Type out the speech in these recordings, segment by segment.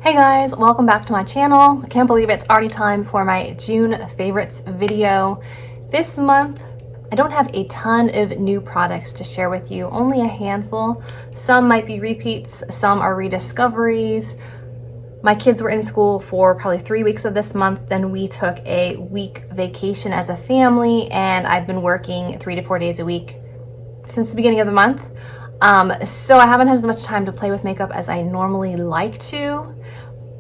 Hey guys, welcome back to my channel. I can't believe it's already time for my June favorites video. This month, I don't have a ton of new products to share with you, only a handful. Some might be repeats, some are rediscoveries. My kids were in school for probably 3 weeks of this month, then we took a week vacation as a family, and I've been working 3 to 4 days a week since the beginning of the month. So I haven't had as much time to play with makeup as I normally like to.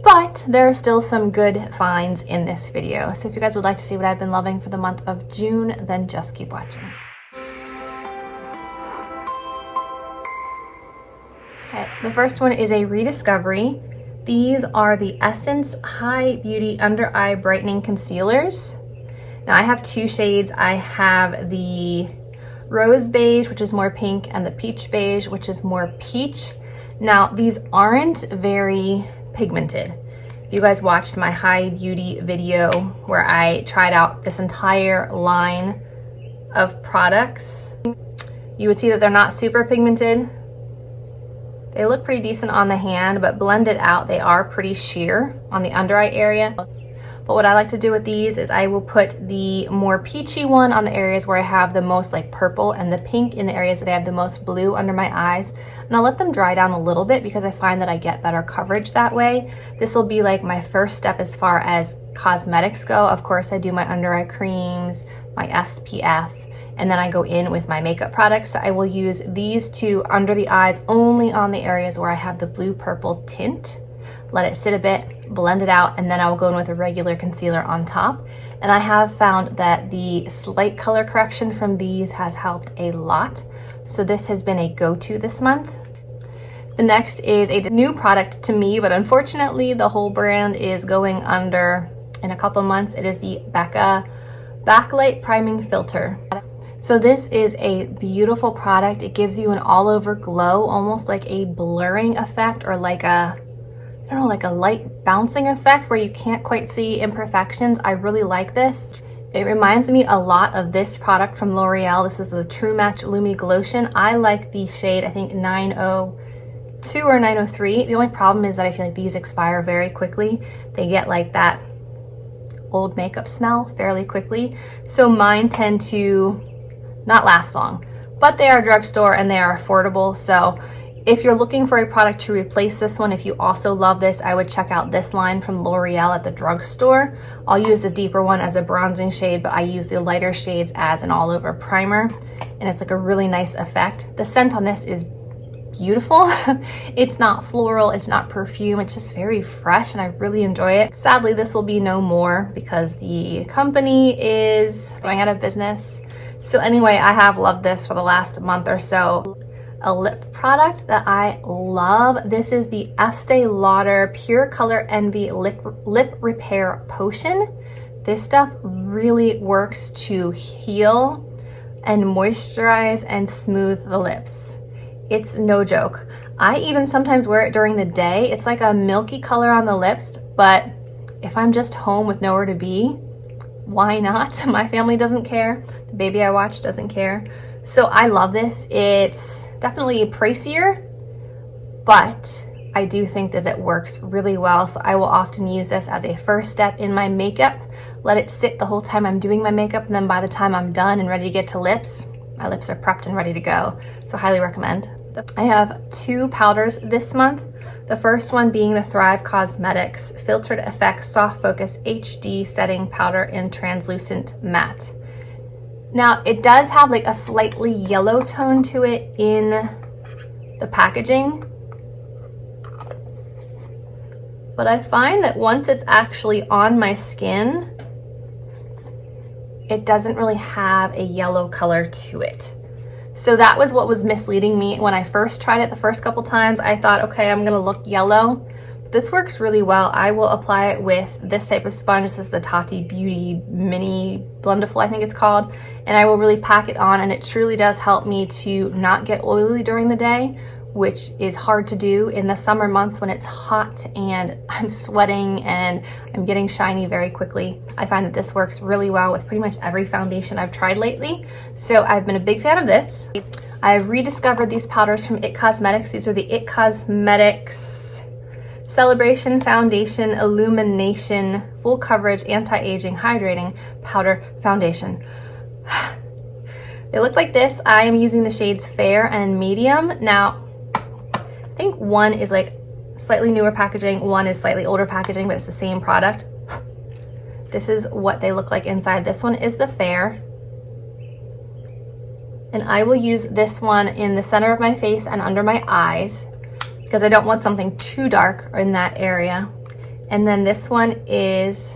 But there are still some good finds in this video. So if you guys would like to see what I've been loving for the month of June, then just keep watching. Okay, the first one is a rediscovery. These are the Essence High Beauty Under Eye Brightening Concealers. Now I have two shades. I have the Rose Beige, which is more pink, and the Peach Beige, which is more peach. Now these aren't very pigmented. If you guys watched my High Beauty video where I tried out this entire line of products, you would see that they're not super pigmented. They look pretty decent on the hand, but blended out, they are pretty sheer on the under eye area. But what I like to do with these is I will put the more peachy one on the areas where I have the most like purple, and the pink in the areas that I have the most blue under my eyes. And I'll let them dry down a little bit because I find that I get better coverage that way. This will be like my first step as far as cosmetics go. Of course, I do my under eye creams, my SPF, and then I go in with my makeup products. So I will use these two under the eyes only on the areas where I have the blue purple tint. Let it sit a bit, blend it out, and then I will go in with a regular concealer on top. And I have found that the slight color correction from these has helped a lot. So this has been a go-to this month. The next is a new product to me, but unfortunately the whole brand is going under in a couple months. It is the Becca Backlight Priming Filter. So this is a beautiful product. It gives you an all-over glow, almost like a blurring effect, or like a, I don't know, like a light bouncing effect where you can't quite see imperfections. I really like this. It reminds me a lot of this product from L'Oreal. This is the True Match Lumi Glotion. I like the shade, I think 902 or 903. The only problem is that I feel like these expire very quickly. They get like that old makeup smell fairly quickly. So mine tend to not last long, but they are drugstore and they are affordable. So if you're looking for a product to replace this one, if you also love this, I would check out this line from L'Oreal at the drugstore. I'll use the deeper one as a bronzing shade, but I use the lighter shades as an all-over primer, and it's like a really nice effect. The scent on this is beautiful. It's not floral, it's not perfume, it's just very fresh, and I really enjoy it. Sadly, this will be no more because the company is going out of business. So anyway, I have loved this for the last month or so. A lip product that I love. This is the Estee Lauder Pure Color Envy Lip Repair Potion. This stuff really works to heal and moisturize and smooth the lips. It's no joke. I even sometimes wear it during the day. It's like a milky color on the lips, but if I'm just home with nowhere to be, why not? My family doesn't care. The baby I watch doesn't care. So I love this. It's definitely pricier, but I do think that it works really well. So I will often use this as a first step in my makeup. Let it sit the whole time I'm doing my makeup, and then by the time I'm done and ready to get to lips, my lips are prepped and ready to go. So highly recommend. I have two powders this month. The first one being the Thrive Cosmetics Filtered Effects Soft Focus HD Setting Powder in Translucent Matte. Now it does have like a slightly yellow tone to it in the packaging, but I find that once it's actually on my skin, it doesn't really have a yellow color to it. So that was what was misleading me when I first tried it the first couple times. I thought, okay, I'm gonna look yellow. This works really well. I will apply it with this type of sponge. This is the Tati Beauty Mini Blendiful, I think it's called. And I will really pack it on, and it truly does help me to not get oily during the day, which is hard to do in the summer months when it's hot and I'm sweating and I'm getting shiny very quickly. I find that this works really well with pretty much every foundation I've tried lately. So I've been a big fan of this. I rediscovered these powders from IT Cosmetics. These are the IT Cosmetics Celebration Foundation Illumination Full Coverage Anti-Aging Hydrating Powder Foundation. They look like this. I am using the shades Fair and Medium. Now, I think one is like slightly newer packaging, one is slightly older packaging, but it's the same product. This is what they look like inside. This one is the Fair. And I will use this one in the center of my face and under my eyes because I don't want something too dark in that area. And then this one is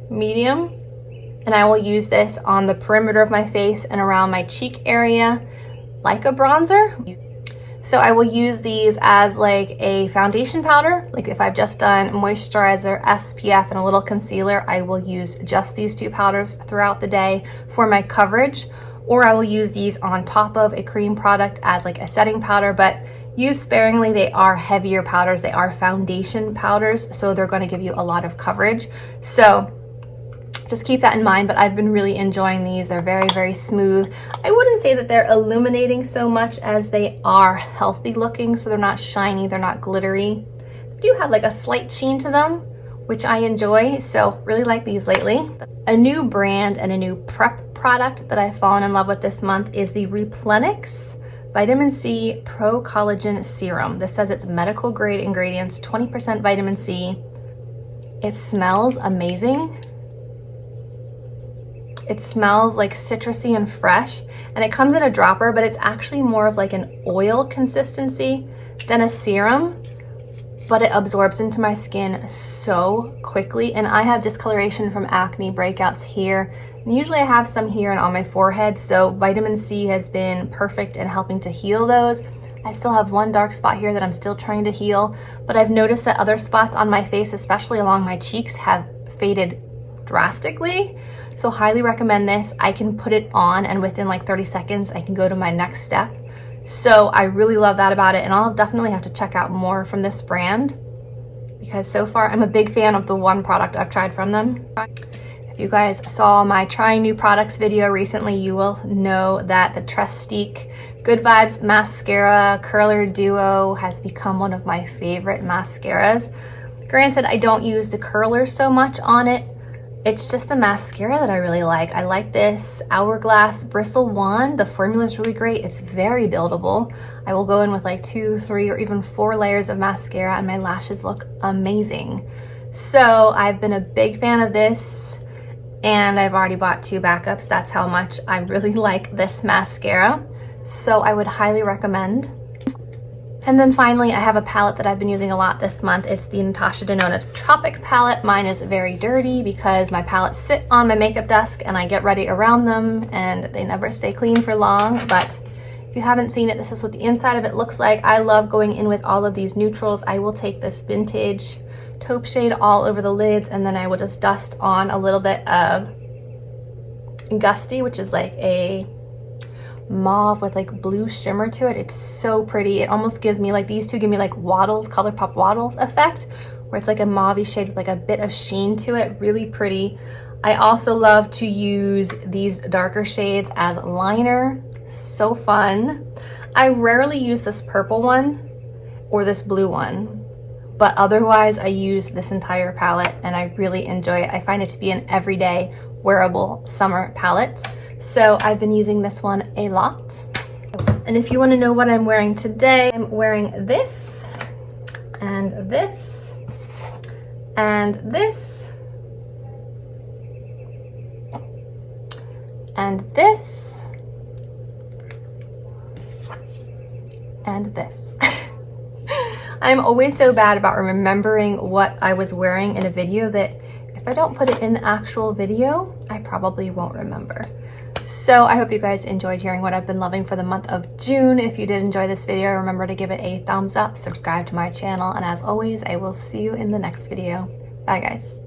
medium. And I will use this on the perimeter of my face and around my cheek area like a bronzer. So I will use these as like a foundation powder. Like if I've just done moisturizer, SPF, and a little concealer, I will use just these two powders throughout the day for my coverage. Or I will use these on top of a cream product as like a setting powder, but use sparingly. They are heavier powders. They are foundation powders, so they're going to give you a lot of coverage. So just keep that in mind, but I've been really enjoying these. They're very, very smooth. I wouldn't say that they're illuminating so much as they are healthy looking, so they're not shiny, they're not glittery. They do have like a slight sheen to them, which I enjoy, so really like these lately. A new brand and a new prep product that I've fallen in love with this month is the Replenix Vitamin C Pro Collagen Serum. This says it's medical grade ingredients, 20% vitamin C. It smells amazing. It smells like citrusy and fresh, and it comes in a dropper, but it's actually more of like an oil consistency than a serum, but it absorbs into my skin so quickly. And I have discoloration from acne breakouts here, and usually I have some here and on my forehead, so vitamin C has been perfect in helping to heal those. I still have one dark spot here that I'm still trying to heal, but I've noticed that other spots on my face, especially along my cheeks, have faded drastically. So highly recommend this. I can put it on and within like 30 seconds, I can go to my next step. So I really love that about it. And I'll definitely have to check out more from this brand because so far I'm a big fan of the one product I've tried from them. If you guys saw my trying new products video recently, you will know that the Trestique Good Vibes Mascara Curler Duo has become one of my favorite mascaras. Granted, I don't use the curler so much on it. It's just the mascara that I really like. I like this Hourglass Bristle Wand. The formula is really great. It's very buildable. I will go in with like 2, 3, or even 4 layers of mascara and my lashes look amazing. So I've been a big fan of this and I've already bought 2 backups. That's how much I really like this mascara. So I would highly recommend. And then finally, I have a palette that I've been using a lot this month. It's the Natasha Denona Tropic palette. Mine is very dirty because my palettes sit on my makeup desk and I get ready around them and they never stay clean for long. But if you haven't seen it, this is what the inside of it looks like. I love going in with all of these neutrals. I will take this vintage taupe shade all over the lids and then I will just dust on a little bit of Gusty, which is like a mauve with like blue shimmer to it. It's so pretty. It almost gives me like, these two give me like Waddles, ColourPop Waddles effect, where it's like a mauvey shade with like a bit of sheen to it. Really pretty. I also love to use these darker shades as liner. So fun. I rarely use this purple one or this blue one, but otherwise I use this entire palette and I really enjoy it. I find it to be an everyday wearable summer palette. So I've been using this one a lot. And if you want to know what I'm wearing today, I'm wearing this and this and this and this and this. I'm always so bad about remembering what I was wearing in a video that if I don't put it in the actual video, I probably won't remember. So I hope you guys enjoyed hearing what I've been loving for the month of June. If you did enjoy this video, remember to give it a thumbs up, subscribe to my channel, and as always, I will see you in the next video. Bye guys.